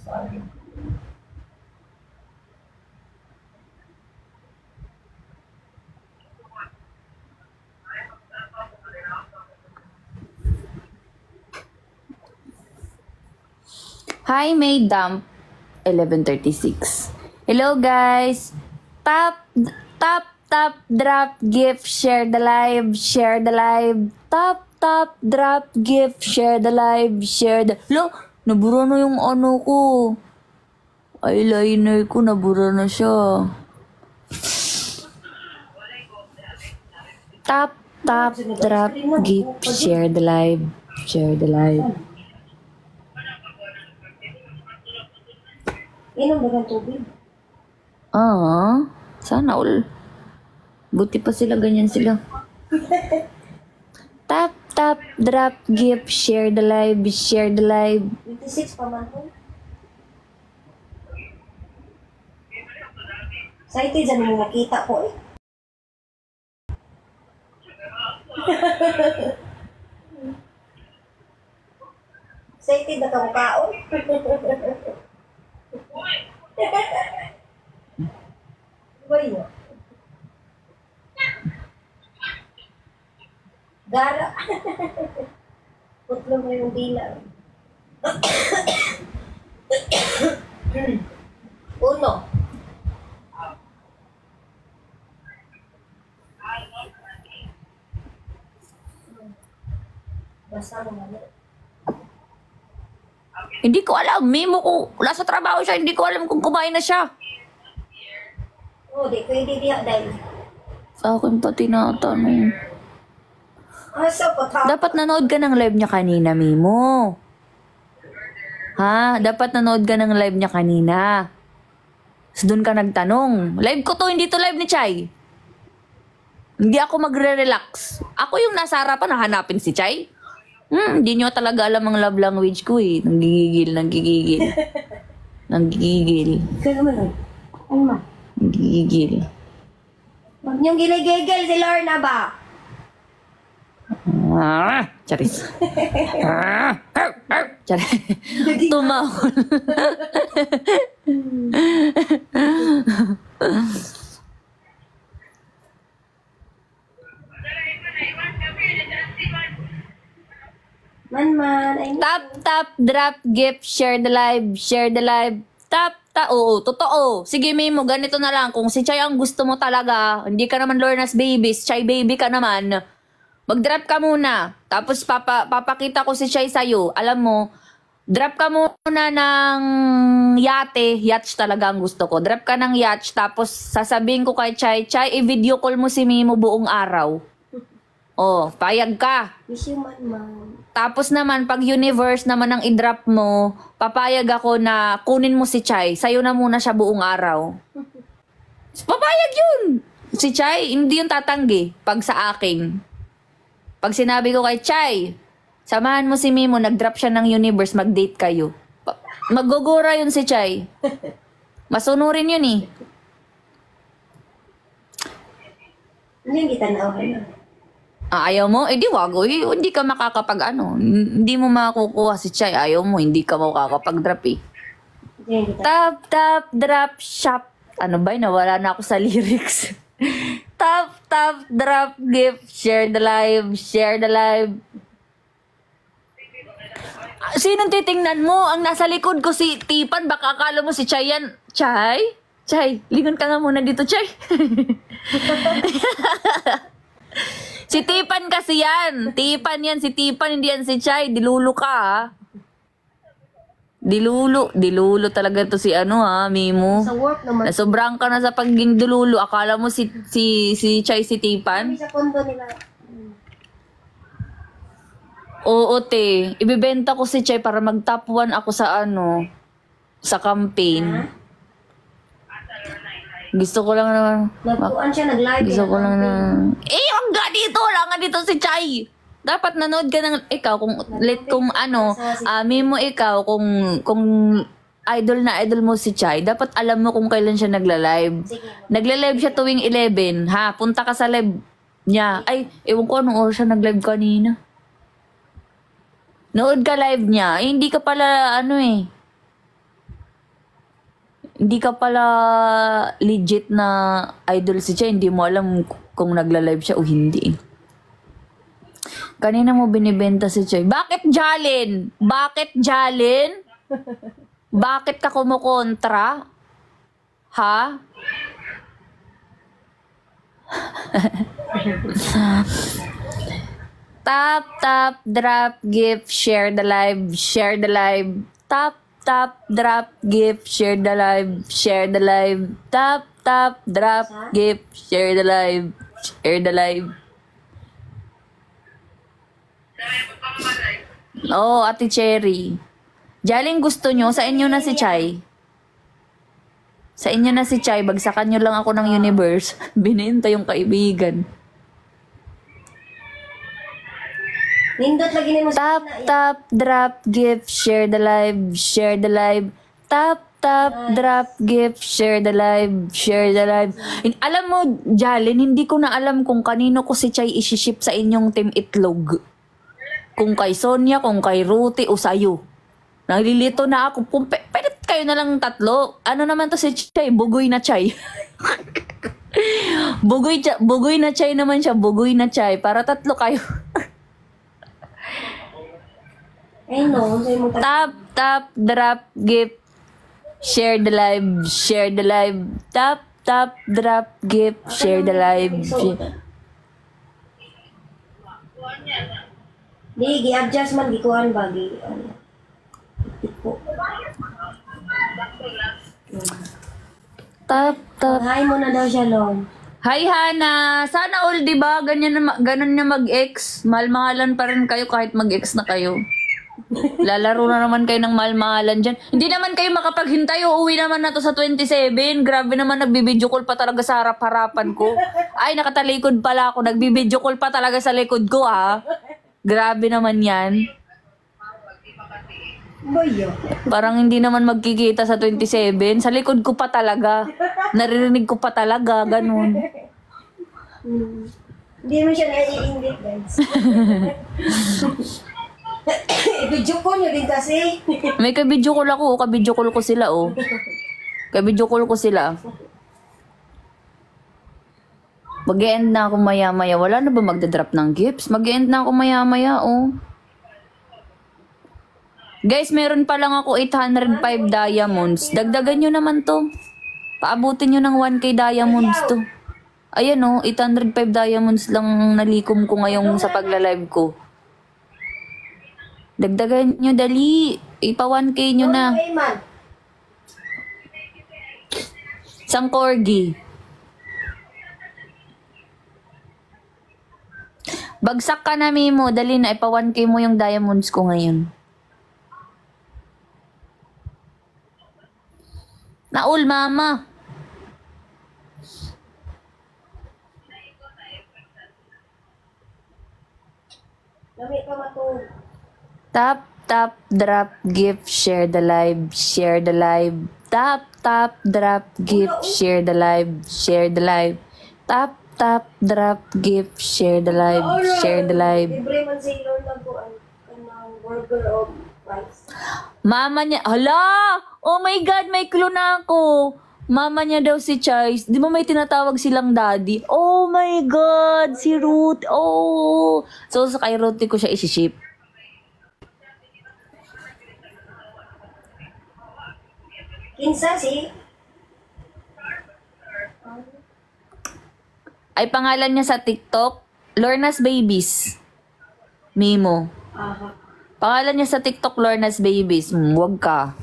Sorry. Hi, May Dump 11:36. Hello, guys. Tap, drop, gift, share the live, share the live. Tap, drop, gift, share the live, share the... Lo, nabura na yung ano ko. Eyeliner ko, nabura na siya. Tap, drop, gift, share the live, share the live. Inom ba ng tubig? Sana all. Buti pa sila, ganyan sila. Tap, drop, gift, share the live, share the live. 26 pa man po. Excited dyan mo nakita ko eh. Excited na kamukaon. Ba yun? Gara. Putlo mo yung bilang. Uno. Basta mo mali. Hindi ko alam. Mimo ko. Wala sa trabaho siya. Hindi ko alam kung kumain na siya. Oo, di pwede diya dahil. Sa akin pa tinatanong. Asa po ta? Dapat nanood ka ng live niya kanina, Mimo. Ha? Dapat nanood ka ng live niya kanina. So, doon ka nagtanong. Live ko to, hindi to live ni Chay. Hindi ako magre-relax. Ako yung nasa harapan, nahanapin si Chay. Hindi nyo talaga alam ang love language ko eh. Nanggigigil. Nanggigigil. Ikaw naman lang. Ano ma? Nanggigigil. Huwag niyong giligigil si Lorna ba? Charis. Charis. Tumahol. Man, ay Tap, drop, gift, share the live. Tap, oo, totoo. Sige, Mimo, ganito na lang. Kung si Chay ang gusto mo talaga, hindi ka naman Lorna's baby, Chay baby ka naman, mag-drop ka muna. Tapos papakita ko si Chay sa'yo. Alam mo, drop ka muna ng yate. Yacht talaga ang gusto ko. Drop ka ng yacht, tapos sasabihin ko kay Chay, i-video call mo si Mimo buong araw. Oh, payag ka. miss you man. Tapos naman, pag universe naman ang i-drop mo, papayag ako na kunin mo si Chay. Sa'yo na muna siya buong araw. Papayag yun! Si Chay, hindi yung tatanggi pag sa akin. Pag sinabi ko kay Chay, samahan mo si Mimo, nag-drop siya ng universe, mag-date kayo. Magugura yun si Chay. Masunurin yun eh. Ano yung kita na okay na? Ayaw mo? Eh di wag. Hindi ka makakapag ano. Hindi mo makukuha si Chay. Ayaw mo, hindi ka makakapag-drop eh. Ano yung kita? Tap, drop, shop. Ano ba? Nawala na ako sa lyrics. Tap, drop, gift, share the live. Sinong titingnan mo? Ang nasa likod ko si Tipan. Baka akala mo si Chay yan. Chay, lingon ka nga muna dito, Chay. Si Tipan kasi yan. Tipan yan. Si Tipan, hindi yan si Chay. Dilulo ka, ha? Dilulo talaga to si Mimo. Sa work naman. Nasobrang ka na sa pagiging dilulo. Akala mo si Chay si Tipan? Sa kondo nila. Oo, te. Ibibenta ko si Chay para mag-top 1 ako sa campaign. Gusto ko lang na... Nagpuan siya, nag-live. Gusto ko lang na... wag nga dito! Wala nga dito si Chay! Dapat nanood ka ng... Ikaw, Mimo, ikaw, kung idol na idol mo si Chay, dapat alam mo kung kailan siya nagla-live. Nagla-live siya tuwing 11, ha? Punta ka sa live niya. Ay, ewan ko anong oras siya nag-live kanina. Nood ka live niya. Hindi ka pala, hindi ka pala legit na idol si Chay. Hindi mo alam kung nagla-live siya o hindi. Kanina mo binibenta si Chay. Bakit Jalen? Bakit ka kumukontra? Ha? Tap, drop, gift, share the live. Tap, drop, gift, share the live. Tap, drop, gift, share the live. Oh, Ate Cherry. Jaling gusto nyo, sa inyo na si Chay. Bagsakan nyo lang ako ng universe. Binenta yung kaibigan. Nindot lagi na mo Tap, drop, gift, share the live. Tap, drop, gift, share the live. Alam mo, Jalen, hindi ko na alam kung kanino ko si Chay isi-ship sa inyong Team Itlog. Kung kay Sonia, kung kay Ruti, o sa'yo. Nalilito na ako. Pwede kayo na lang tatlo. Ano naman to si Chay? Bugoy na Chay. Bugoy na Chay naman siya. Bugoy na Chay. Para tatlo kayo. Ay no, sa'yo mo Tap, drop, gift, share the live. Tap, drop, gift, share the live. Di, gi-adjust man, gikuhan ba, Iko. Tap, tap. Hi mo na daw siya, Lom. Hi, Hana! Sana all, di ba? Ganun na mag-ex. Mahal-mahalan pa rin kayo kahit mag-ex na kayo. Lalaro na naman kayo ng mahal-mahalan dyan. Hindi naman kayo makapaghintay. Uuwi naman na to sa 27. Grabe naman, nagbibideo call pa talaga sa harap-harapan ko. Ay, nakatalikod pala ako. Nagbibideo call pa talaga sa likod ko, ha? Grabe naman yan. Boyo. Parang hindi naman magkikita sa 27. Sa likod ko pa talaga. Naririnig ko pa talaga. Ganun. Hindi mo siya naiingit, guys. Video call niyo din kasi. May kabidyo call ako. Kabidyo call ko sila, oh. Kabidyo call ko sila. Mag-e-end na ako maya-maya. Wala na ba magdadrop ng gifts? Mag-e-end na ako maya-maya, oh. Guys, meron pa lang ako 805 diamonds. Dagdagan nyo naman to. Paabutin nyo ng 1k diamonds to. Ayan, oh. 805 diamonds lang nalikom ko ngayong sa pagla-live ko. Dagdagan nyo, dali. Ipa 1k nyo na. Okay, man. Isang corgi. Bagsak ka na, Mimo. Dali na, ipa 1k mo yung diamonds ko ngayon. Naul, mama. Lami ka matulog. Tap, tap, drop, gift, share the live, share the live. Tap, tap, drop, gift, share the live, share the live. Tap, tap, drop, gift, share the live, share the live. Libre man sa ilo na po ang burger of rice. Mama niya, hala! Oh my God, may clue na ako. Mama niya daw si Chais. Di ba may tinatawag silang daddy? Oh my God, si Ruth. Oh. So, sa kay Ruth ko siya isi-ship. Kinsa si? Ay, pangalan niya sa TikTok, Lorna's Babies. Mimo. Aha. Pangalan niya sa TikTok, Lorna's Babies. Wag ka.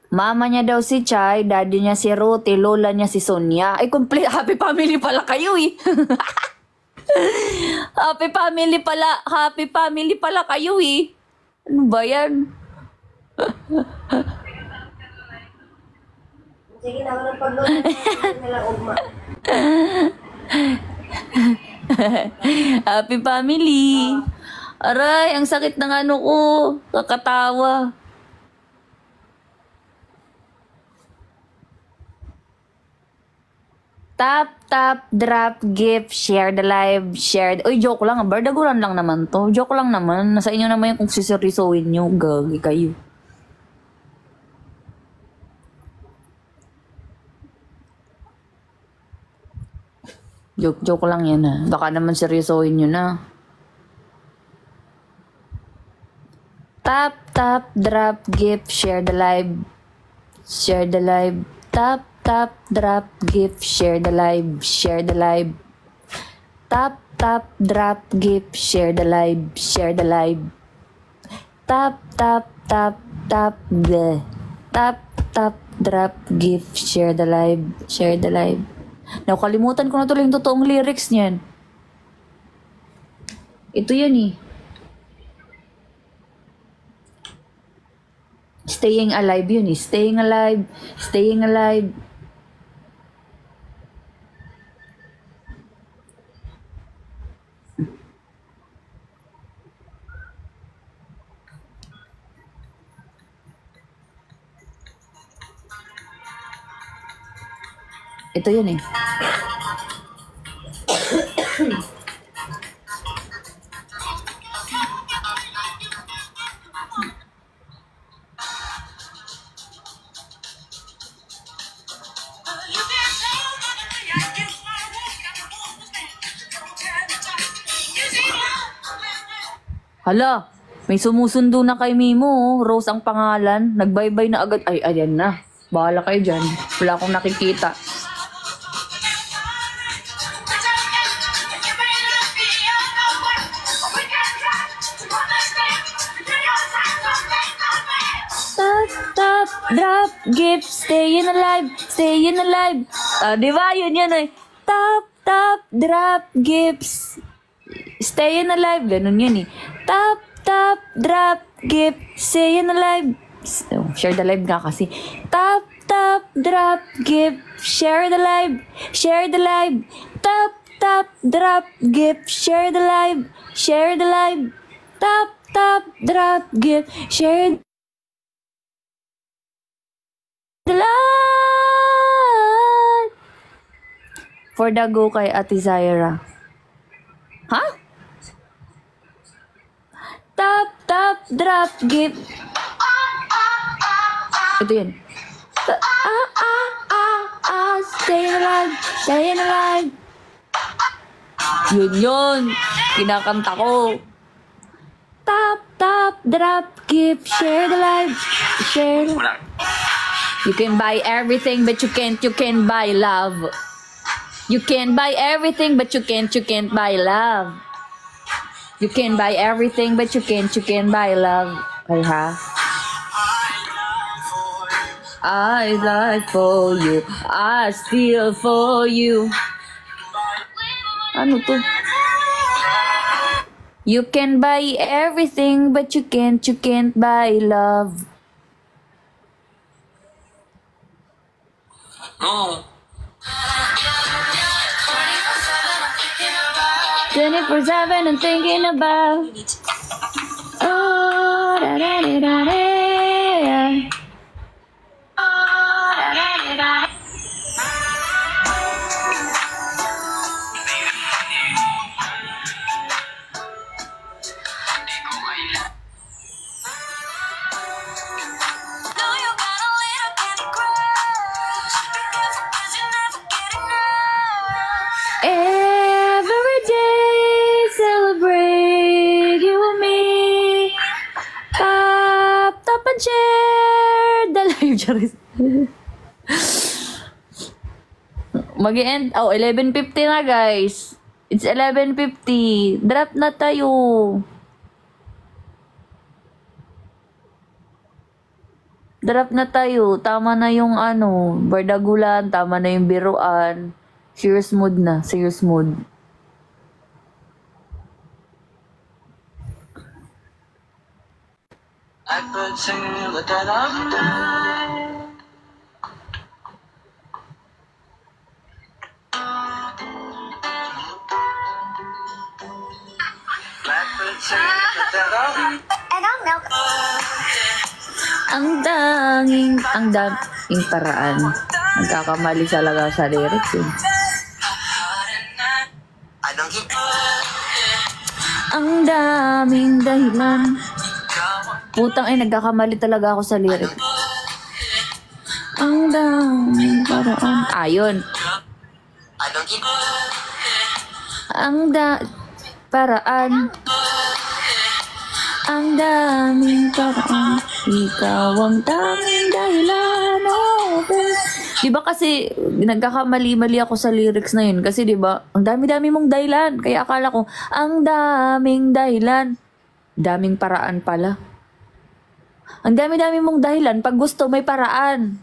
Mama niya daw si Chai, daddy niya si Ruth, lola niya si Sonia. Ay, complete happy family pala kayo eh. Happy family pala kayo eh. Ano ba yan? Sige na, walang pagluto nila ugma. Happy family. Aray, ang sakit ng ano ko. Kakatawa. Tap, tap, drop, gift, share the live, share. Uy, joke lang. Bardagulan lang naman to. Joke lang naman. Nasa inyo naman yung kung siseryosoin nyo. Gagi kayo. Joke lang yan ha. Baka naman seryosoin nyo na. Tap, tap, drop, gift, share the live. Share the live. Tap, tap, drop, gift, share the live. Share the live. Tap, tap, drop, gift, share the live. Share the live. Tap, tap, tap, tap, bleh. Tap, tap, drop, gift, share the live. Share the live. Nakalimutan ko na tuloy yung totoong lyrics niyan. Ito yan eh. Staying alive yun eh. Staying alive. Staying alive. Ito yun eh. Hala, may sumusundo na kay Mimo. Oh. Rose ang pangalan. Nagbaybay na agad. Ay, ayan na. Bahala kayo dyan. Wala akong nakikita. Top, top, drop, gifts, staying alive, staying alive. Di ba? Yun eh. Top, top, drop, gifts, staying alive. Ganun yun eh. Top, top, drop, gift, staying alive. Share the live nga kasi. Top, top, drop, gift, share the live, share the live. Top, top, drop, gift, share the live, share the live. Top, top, drop, gift, share the live. For the go kay Ate Zaira. Ha? Top, top, drop, gift. Ito yun. Stay alive, stay alive. Yun. Kinakanta ko. Top, top, drop, gift, share the life, share. You can buy everything, but you can't buy love. You can buy everything, but you can't buy love. You can buy everything, but you can't buy love. Ay ha? I die for you, I steal for you. Ano to? You can buy everything, but you can't buy love. No. 24/7 I'm thinking about. Oh, da da da da da. Every day celebrate you and me. Pop, top and share the live, Charis. Mag-end. 11:50 na, guys. It's 11:50. Drop na tayo. Drop na tayo. Tama na yung bardagulan. Tama na yung biruan. Serious mood na. Serious mood. I could sing the dead of night. I could sing the dead of night. Ang daming paraan. Nagkakamali talaga sa lyrics eh. Anong hit? Ang daming dahilan. Putang nagkakamali talaga ako sa lyrics. Ang daming paraan. Ayun. Anong hit? Paraan. Ang daming paraan. Ikaw ang daming dahilan. Oh, babe. Diba kasi nagkakamali-mali ako sa lyrics na yun. Kasi diba, ang dami-dami mong dahilan. Kaya akala ko, ang daming dahilan. Daming paraan pala. Ang dami-dami mong dahilan. Pag gusto, may paraan.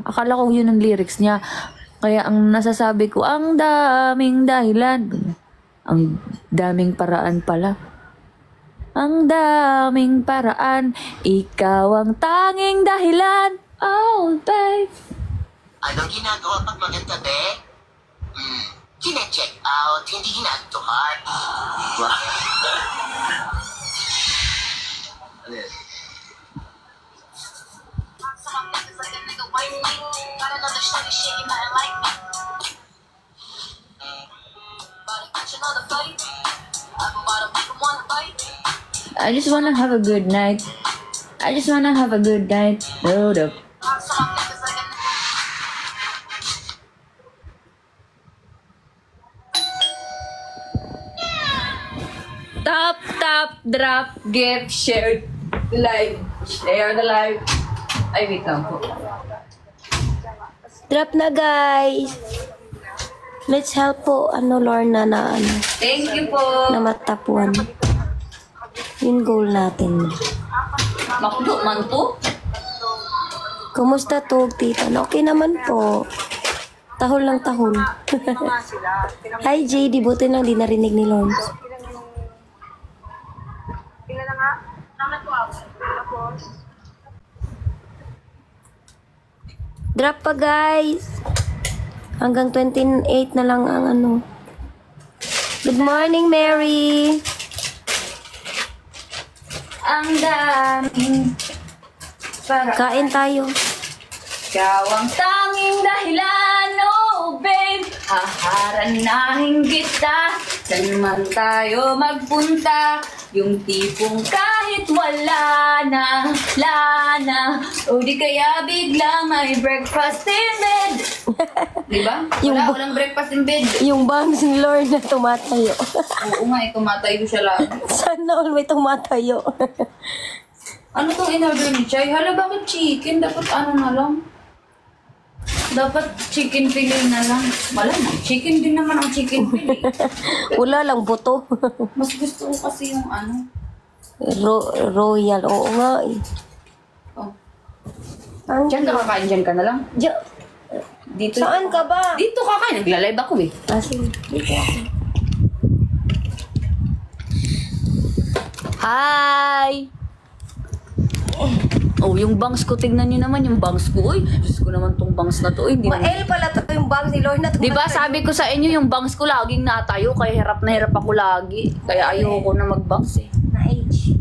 Akala ko yun ang lyrics niya. Kaya ang nasasabi ko, ang daming dahilan. Ang daming paraan pala. Ang daming paraan. Ikaw ang tanging dahilan. Oh, babe. Anong ginagawa pag magandgabi? Kine-check out, hindi ginagawa. Ano yan? I just wanna have a good night. I just wanna have a good night. Hold up. Top, top, drop, gift, share, live. Share the live. Ay, wait lang po. Drop na, guys. Let's help po, Lorna na Thank you po. na matapuan. Yung goal natin. Makdo man to. Kumusta to, tita? Okay naman po. Tahol lang tahol. Hi, JD. Buti lang di narinig ni Lawrence. Drop pa, guys. Hanggang 28 na lang ang ano. Good morning, Mary. Ang daming para Kain tayo. ikaw ang tanging dahilan, oh babe. Haharanahin kita, saan man tayo magpunta. Yung tipong kahit wala na, o di kaya biglang may breakfast in bed. Diba? Walang breakfast in bed. Yung bangs ni Lord na tumatayo. Oo nga, tumatayo siya lang. Sana all may tumatayo. Ano tong in-order ni Chay? Hala, bakit chicken? Dapat ano na lang? Dapat chicken fillet na lang. Malamang, chicken din naman ang chicken fillet. Wala lang buto. Mas gusto ko kasi yung ano. Royal. Oo nga eh. Oh. Ang Diyan ka kakain, dyan ka na lang. Dito. Saan ka ba? Dito kakain, nagla-live ako eh. Sige. Dito ako. Hi! Oh, yung bangs ko, tignan niyo naman yung bangs ko. Uy, Diyos ko naman tong bangs na to. Hindi naman. Pala to yung bangs ni Lord na tumatayo. Diba sabi ko sa inyo, yung bangs ko laging natayo, kaya hirap na hirap ako lagi. Kaya ayoko na mag-bangs eh. Na-age.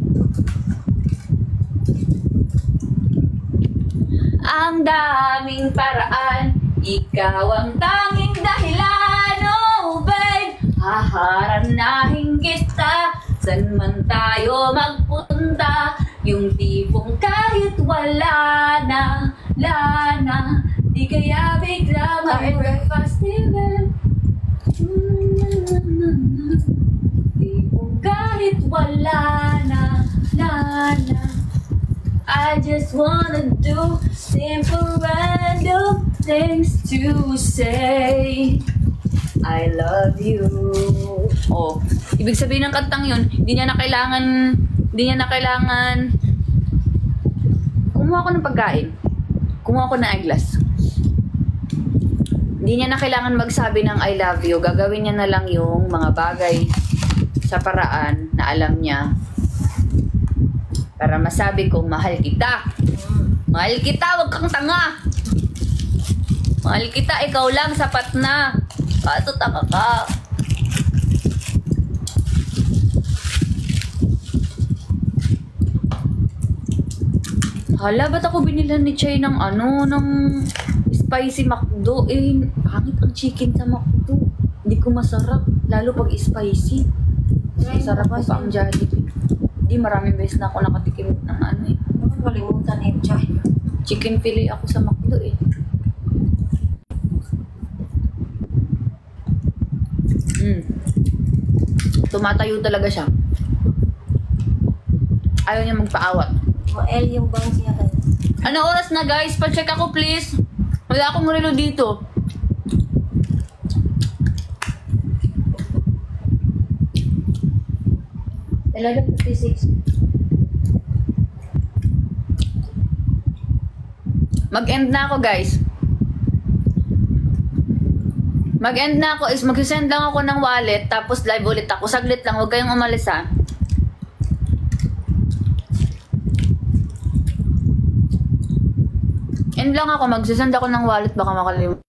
Ang daming paraan, ikaw ang tanging dahilan, oh babe. Haharanahin kita, saan man tayo magpunta. Yung tipong kahit wala na, di kaya bigla may breakfast in bed. Tipong kahit wala na, I just wanna do simple random things to say I love you. Oh, ibig sabihin ng kantang yun, hindi niya na kailangan kumuha ko ng pagkain. Kumuha ko ng eyeglass. Hindi niya na kailangan magsabi ng I love you. Gagawin niya na lang yung mga bagay sa paraan na alam niya para masabi ko, mahal kita. Mahal kita, wag kang tanga. Mahal kita, ikaw lang, sapat na. Kaso tanga ka. Hala, ba't ako binilan ni Chay ng ng spicy McDo? Eh, pangit ang chicken sa McDo. Hindi ko masarap, lalo pag spicy. Masarap ko pa ang Jollibee. Hindi, maraming beses na ako nakatikim ng eh. Nakakalimutan ni Chay. Chicken fillet ako sa McDo eh. Tumatayo talaga siya. Ayaw niya magpaawat. L yung bangs niya kayo. Ano oras na guys? Pa-check ako please. Wala akong relo dito. Talaga 56. Mag-end na ako guys. Mag-end na ako is mag-send lang ako ng wallet tapos live ulit ako. Saglit lang, huwag kayong umalis ha. End lang ako, mag-send ako ng wallet baka makalimutan.